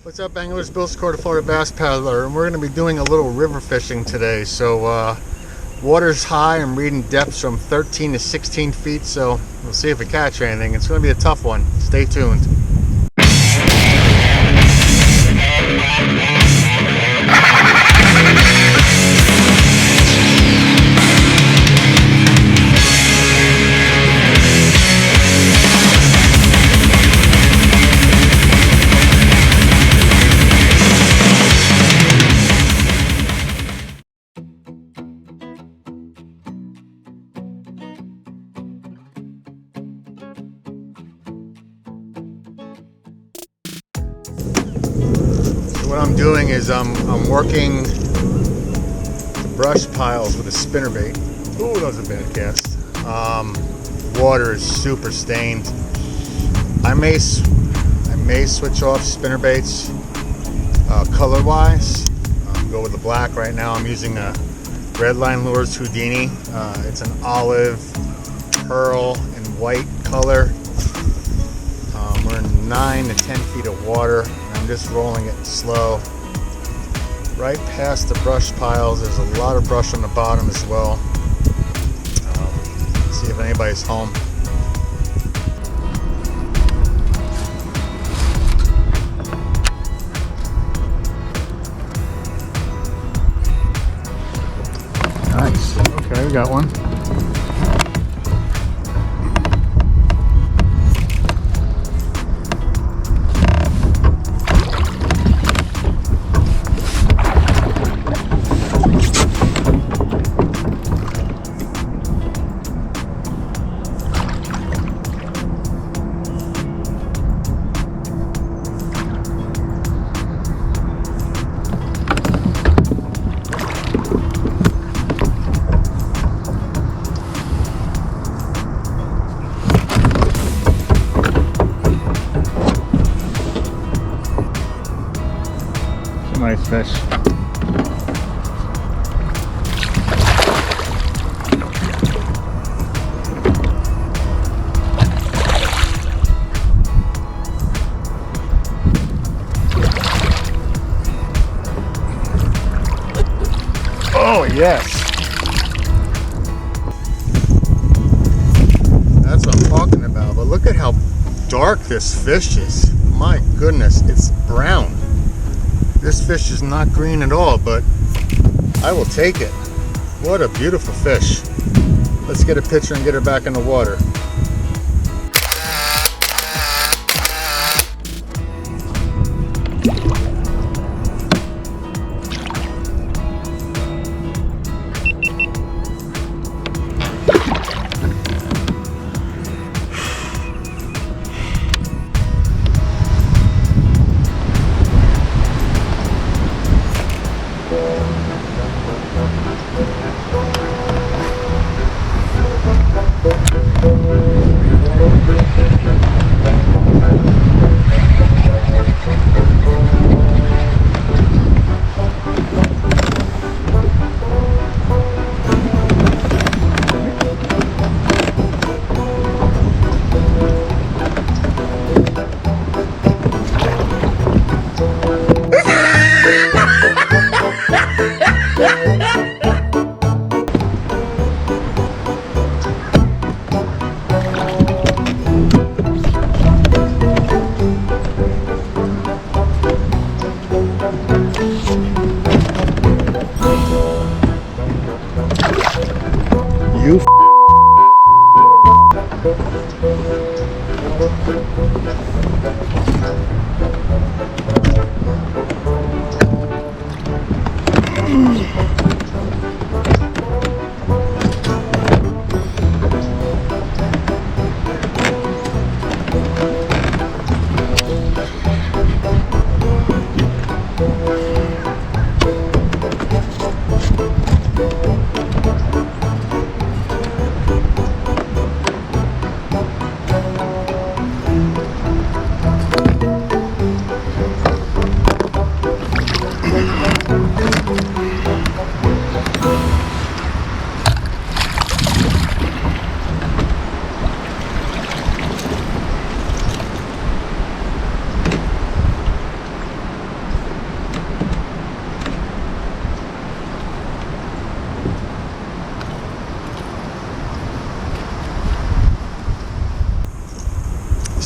What's up, anglers? Bill Score, the Florida Bass Paddler, and we're going to be doing a little river fishing today. So water's high. I'm reading depths from 13 to 16 feet, so we'll see if we catch anything. It's going to be a tough one. Stay tuned. What I'm doing is I'm working the brush piles with a spinnerbait. Ooh, that was a bad cast. Water is super stained. I may switch off spinnerbaits color-wise. Go with the black right now. I'm using a Redline Lures Houdini. It's an olive, pearl, and white color. We're in 9 to 10 feet of water. I'm just rolling it slow. Right past the brush piles, there's a lot of brush on the bottom as well. See if anybody's home. Nice. Okay, we got one. Nice fish. Oh yes. That's what I'm talking about. But look at how dark this fish is. My goodness, it's brown. This fish is not green at all, but I will take it. What a beautiful fish. Let's get a picture and get her back in the water.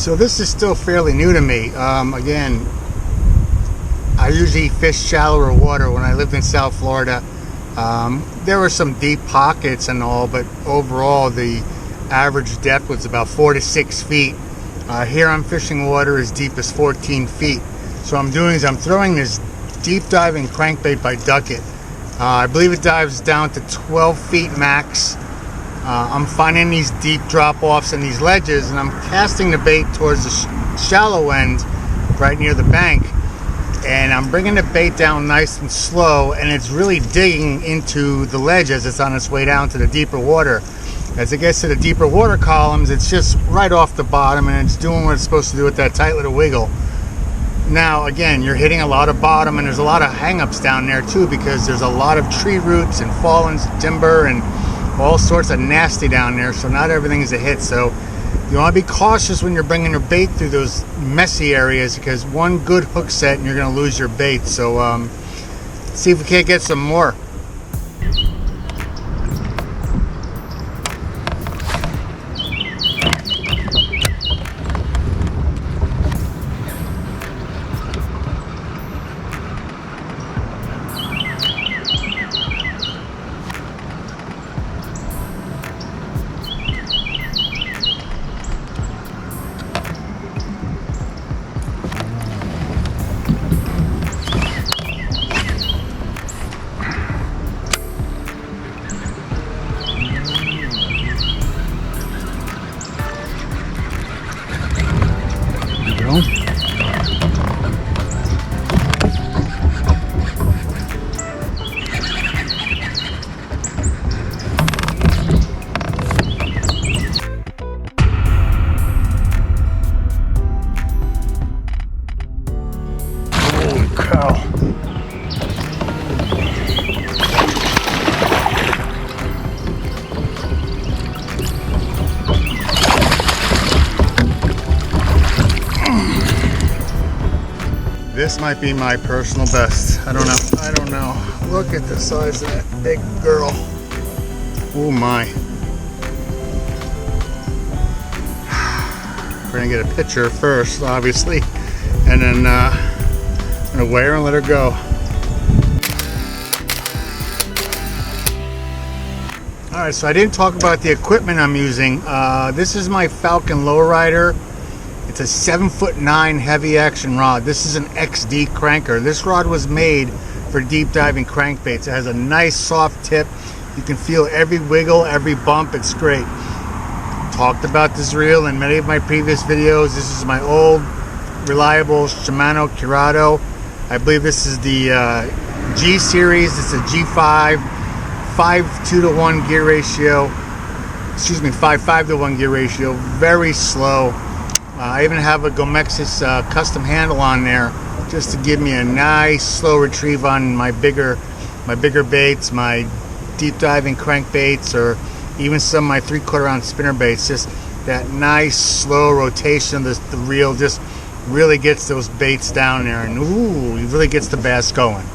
So this is still fairly new to me. Again, I usually fish shallower water. When I lived in South Florida, there were some deep pockets and all, but overall the average depth was about 4 to 6 feet. Here I'm fishing water as deep as 14 feet. So what I'm doing is I'm throwing this deep diving crankbait by Duckett. I believe it dives down to 12 feet max. I'm finding these deep drop-offs and these ledges, and I'm casting the bait towards the shallow end right near the bank, and I'm bringing the bait down nice and slow, and it's really digging into the ledge as it's on its way down to the deeper water. As it gets to the deeper water columns, it's just right off the bottom, and it's doing what it's supposed to do with that tight little wiggle. Now again, you're hitting a lot of bottom, and there's a lot of hang-ups down there too, because there's a lot of tree roots and fallen timber and all sorts of nasty down there, so not everything is a hit. So you want to be cautious when you're bringing your bait through those messy areas, because one good hook set and you're going to lose your bait. So see if we can't get some more. This might be my personal best. I don't know. Look at the size of that big girl. Oh my. We're gonna get a picture first, obviously, and then I'm gonna weigh her and let her go. Alright, so I didn't talk about the equipment I'm using. This is my Falcon Lowrider. It's a 7'9" heavy action rod. This is an XD cranker. This rod was made for deep diving crankbaits. It has a nice soft tip. You can feel every wiggle, every bump. It's great. Talked about this reel in many of my previous videos. This is my old reliable Shimano Curado. I believe this is the G series. It's a G5, 5:2-to-1 gear ratio. Excuse me, 5:5-to-1 gear ratio. Very slow. I even have a Gomexis custom handle on there just to give me a nice slow retrieve on my bigger baits, my deep diving crankbaits, or even some of my 3/4 ounce spinner baits. Just that nice slow rotation of the reel just really gets those baits down there, and ooh, it really gets the bass going.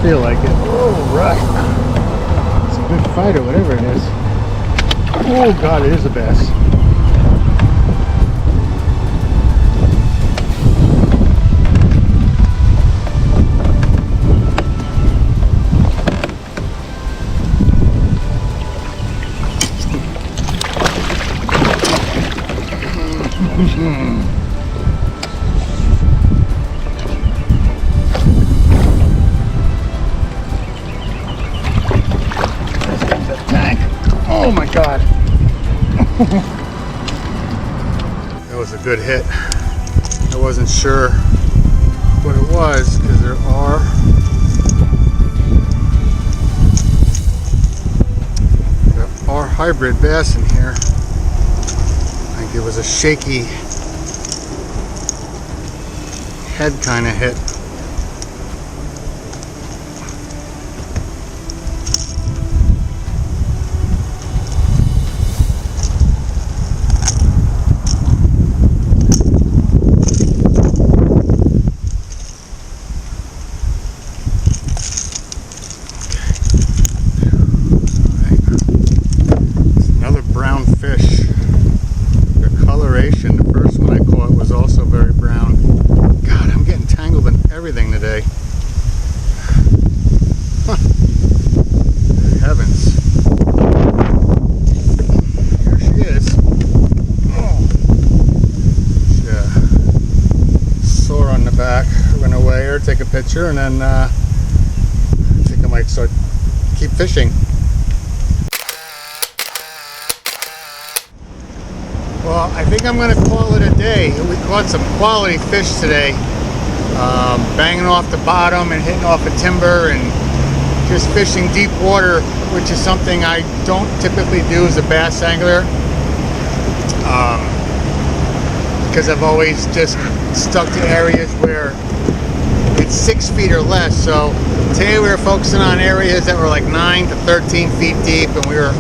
Feel like it. Oh, right. It's a good fight or whatever it is. Oh, God, it is a bass. Oh my God. That was a good hit. I wasn't sure what it was because there are hybrid bass in here. I think it was a shaky head kind of hit. Everything today. Huh. Heavens. Here she is. Oh. Yeah. Sore on the back. We're gonna weigh her, take a picture, and then I think I might start keep fishing. Well, I think I'm gonna call it a day. We caught some quality fish today. Banging off the bottom and hitting off a timber and just fishing deep water, which is something I don't typically do as a bass angler, because I've always just stuck to areas where it's 6 feet or less. So today we were focusing on areas that were like 9 to 13 feet deep, and we were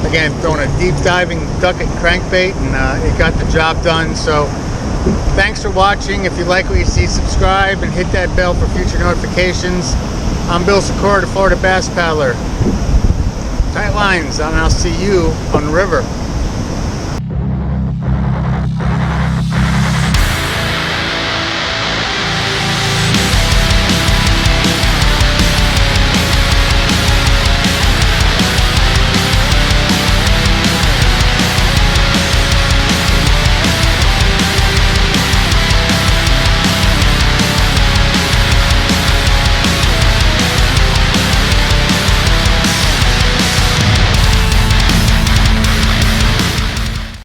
again throwing a deep diving Duckett crankbait, and it got the job done. So thanks for watching. If you like what you see, subscribe and hit that bell for future notifications. I'm Bill Sikora, the Florida Bass Paddler. Tight lines, and I'll see you on the river.